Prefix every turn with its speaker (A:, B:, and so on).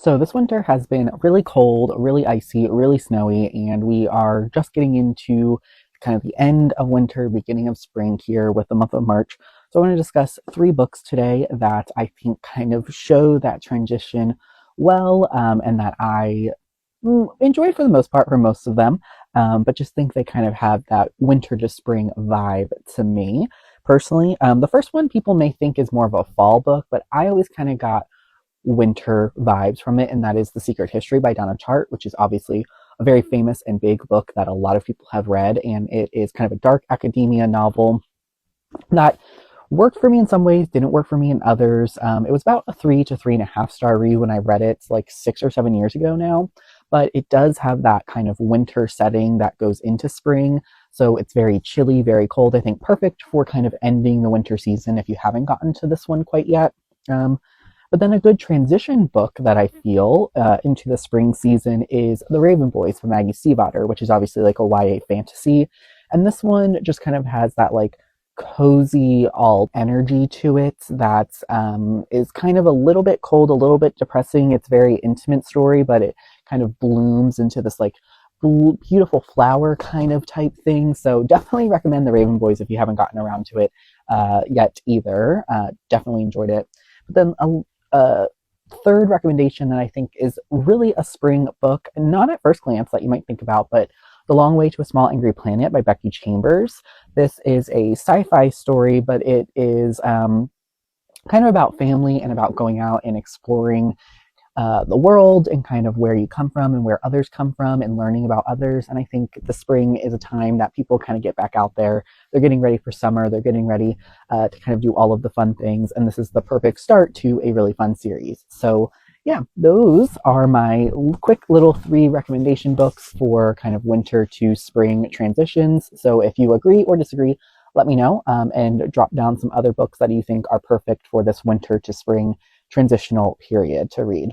A: So this winter has been really cold, really icy, really snowy, and we are just getting into kind of the end of winter, beginning of spring here with the month of March. So I want to discuss three books today that I think kind of show that transition well, and that I enjoyed for the most part for most of them, but just think they kind of have that winter to spring vibe to me personally. The first one people may think is more of a fall book, but I always kind of got winter vibes from it, and that is The Secret History by Donna Tartt, which is obviously a very famous and big book that a lot of people have read, and it is kind of a dark academia novel that worked for me in some ways, didn't work for me in others. It was about a 3 to 3.5 star read when I read it, like 6 or 7 years ago now, but it does have that kind of winter setting that goes into spring. So it's very chilly, very cold. I think perfect for kind of ending the winter season if you haven't gotten to this one quite yet. But then a good transition book that I feel into the spring season is The Raven Boys from Maggie Stiefvater, which is obviously like a YA fantasy. And this one just kind of has that like cozy alt energy to it that is kind of a little bit cold, a little bit depressing. It's a very intimate story, but it kind of blooms into this like beautiful flower kind of type thing. So definitely recommend The Raven Boys if you haven't gotten around to it yet either. Definitely enjoyed it. But then a third recommendation that I think is really a spring book, not at first glance that you might think about, but The Long Way to a Small Angry Planet by Becky Chambers. This is a sci-fi story, but it is kind of about family and about going out and exploring the world and kind of where you come from and where others come from and learning about others. And I think the spring is a time that people kind of get back out there. They're getting ready for summer. They're getting ready to kind of do all of the fun things. And this is the perfect start to a really fun series. So yeah, those are my quick little three recommendation books for kind of winter to spring transitions. So if you agree or disagree, let me know, and drop down some other books that you think are perfect for this winter to spring transitional period to read.